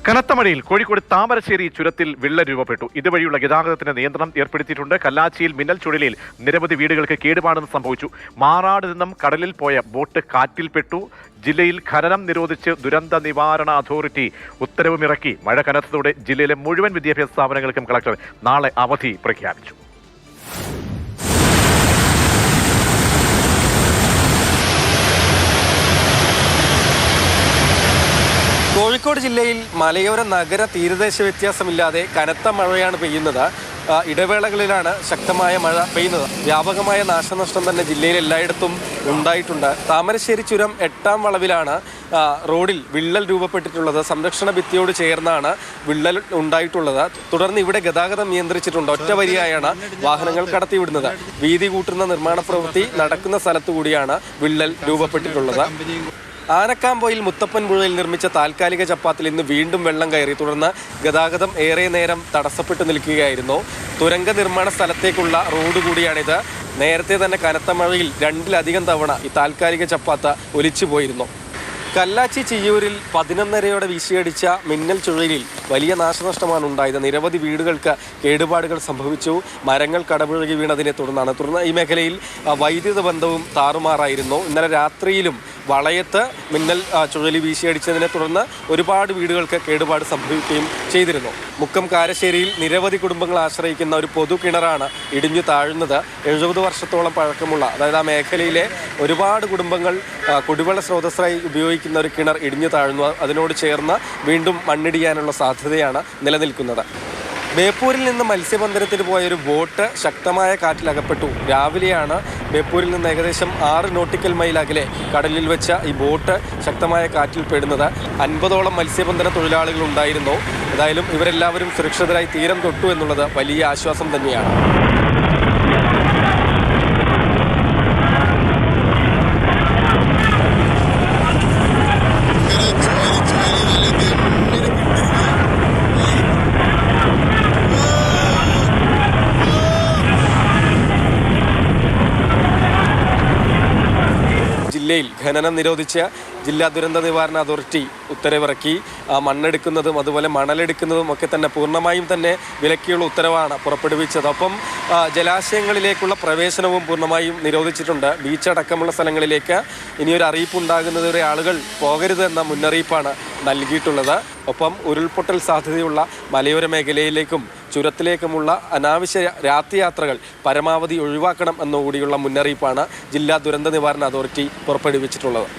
കനത്ത മഴയിൽ കോഴിക്കോട് താമരശ്ശേരി ചുരത്തിൽ വിള്ളൽ രൂപപ്പെട്ടു. ഇതുവഴിയുള്ള ഗതാഗതത്തിന് നിയന്ത്രണം ഏർപ്പെടുത്തിയിട്ടുണ്ട്. കല്ലാച്ചിയിൽ മിന്നൽ ചുഴലിയിൽ നിരവധി വീടുകൾക്ക് കേടുപാടും സംഭവിച്ചു. മാറാട് നിന്നും കടലിൽ പോയ ബോട്ട് കാറ്റിൽപ്പെട്ടു. ജില്ലയിൽ ഖനനം നിരോധിച്ച് ദുരന്ത നിവാരണ അതോറിറ്റി ഉത്തരവുമിറക്കി. മഴ കനത്തതോടെ ജില്ലയിലെ മുഴുവൻ വിദ്യാഭ്യാസ സ്ഥാപനങ്ങൾക്കും കളക്ടർ നാളെ അവധി പ്രഖ്യാപിച്ചു. കോഴിക്കോട് ജില്ലയിൽ മലയോര നഗര തീരദേശ വ്യത്യാസമില്ലാതെ കനത്ത മഴയാണ് പെയ്യുന്നത്. ഇടവേളകളിലാണ് ശക്തമായ മഴ പെയ്യുന്നത്. വ്യാപകമായ നാശനഷ്ടം തന്നെ ജില്ലയിൽ എല്ലായിടത്തും ഉണ്ടായിട്ടുണ്ട്. താമരശ്ശേരി ചുരം 8ാം വളവിലാണ് റോഡിൽ വിള്ളൽ രൂപപ്പെട്ടിട്ടുള്ളത്. സംരക്ഷണ ഭിത്തിയോട് ചേർന്നാണ് വിള്ളൽ ഉണ്ടായിട്ടുള്ളത്. തുടർന്ന് ഇവിടെ ഗതാഗതം നിയന്ത്രിച്ചിട്ടുണ്ട്. ഒറ്റ വരിയായാണ് വാഹനങ്ങൾ കടത്തിവിടുന്നത്. വീതി കൂട്ടുന്ന നിർമ്മാണ പ്രവൃത്തി നടക്കുന്ന സ്ഥലത്തു കൂടിയാണ് വിള്ളൽ രൂപപ്പെട്ടിട്ടുള്ളത്. ആനക്കാംപൊയിൽ മുത്തപ്പൻ പുഴയിൽ നിർമ്മിച്ച താൽക്കാലിക ചപ്പാത്തിൽ ഇന്ന് വീണ്ടും വെള്ളം കയറി. തുടർന്ന് ഗതാഗതം ഏറെ നേരം തടസ്സപ്പെട്ടു നിൽക്കുകയായിരുന്നു. തുരങ്ക നിർമ്മാണ സ്ഥലത്തേക്കുള്ള റോഡ് കൂടിയാണിത്. നേരത്തെ തന്നെ കനത്ത മഴയിൽ 2ലധികം തവണ ഈ താൽക്കാലിക ചപ്പാത്ത ഒലിച്ചു പോയിരുന്നു. കല്ലാച്ചി ചിയ്യൂരിൽ 11:30 വീശിയടിച്ച മിന്നൽ ചുഴലിയിൽ വലിയ നാശനഷ്ടമാണ് ഉണ്ടായത്. നിരവധി വീടുകൾക്ക് കേടുപാടുകൾ സംഭവിച്ചു. മരങ്ങൾ കടപുഴകി വീണതിനെ തുടർന്ന് ഈ മേഖലയിൽ വൈദ്യുത ബന്ധവും താറുമാറായിരുന്നു. ഇന്നലെ രാത്രിയിലും വളയത്ത് മിന്നൽ ചുഴലി വീശിയടിച്ചതിനെ തുടർന്ന് ഒരുപാട് വീടുകൾക്ക് കേടുപാട് സംഭവിക്കുകയും ചെയ്തിരുന്നു. മുക്കം കാരശ്ശേരിയിൽ നിരവധി കുടുംബങ്ങൾ ആശ്രയിക്കുന്ന ഒരു പൊതു കിണറാണ് ഇടിഞ്ഞു താഴുന്നത്. 70 വർഷത്തോളം പഴക്കമുള്ള, അതായത് ആ മേഖലയിലെ ഒരുപാട് കുടുംബങ്ങൾ കുടിവെള്ള സ്രോതസ്സായി ഉപയോഗിക്കുന്ന ഒരു കിണർ ഇടിഞ്ഞു താഴ്ന്നു. അതിനോട് ചേർന്ന് വീണ്ടും മണ്ണിടിയാനുള്ള സാധ്യതയാണ് നിലനിൽക്കുന്നത്. ബേപ്പൂരിൽ നിന്ന് മത്സ്യബന്ധനത്തിന് പോയൊരു ബോട്ട് ശക്തമായ കാറ്റിലകപ്പെട്ടു. രാവിലെയാണ് ബേപ്പൂരിൽ നിന്ന് ഏകദേശം 6 നോട്ടിക്കൽ മൈൽ അകലെ കടലിൽ വെച്ച ഈ ബോട്ട് ശക്തമായ കാറ്റിൽ പെടുന്നത്. 50ഓളം മത്സ്യബന്ധന തൊഴിലാളികൾ ഉണ്ടായിരുന്നു. ഏതായാലും ഇവരെല്ലാവരും സുരക്ഷിതരായി തീരം തൊട്ടു എന്നുള്ളത് വലിയ ആശ്വാസം തന്നെയാണ്. ജില്ലയിൽ ഖനനം നിരോധിച്ച് ജില്ലാ ദുരന്ത നിവാരണ അതോറിറ്റി ഉത്തരവിറക്കി. മണ്ണെടുക്കുന്നതും അതുപോലെ മണലെടുക്കുന്നതും ഒക്കെ തന്നെ പൂർണ്ണമായും തന്നെ വിലക്കിയുള്ള ഉത്തരവാണ് പുറപ്പെടുവിച്ചത്. ഒപ്പം ജലാശയങ്ങളിലേക്കുള്ള പ്രവേശനവും പൂർണ്ണമായും നിരോധിച്ചിട്ടുണ്ട്. ബീച്ചടക്കമുള്ള സ്ഥലങ്ങളിലേക്ക് ഇനിയൊരു അറിയിപ്പ് ഉണ്ടാകുന്നതുവരെ ആളുകൾ പോകരുത് എന്ന മുന്നറിയിപ്പാണ് നൽകിയിട്ടുള്ളത്. ഒപ്പം ഉരുൾപൊട്ടൽ സാധ്യതയുള്ള മലയോര മേഖലയിലേക്കും ചുരത്തിലേക്കുമുള്ള അനാവശ്യ രാത്രിയാത്രകൾ പരമാവധി ഒഴിവാക്കണം എന്നുകൂടിയുള്ള മുന്നറിയിപ്പാണ് ജില്ലാ ദുരന്ത നിവാരണ അതോറിറ്റി പുറപ്പെടുവിച്ചിട്ടുള്ളത്.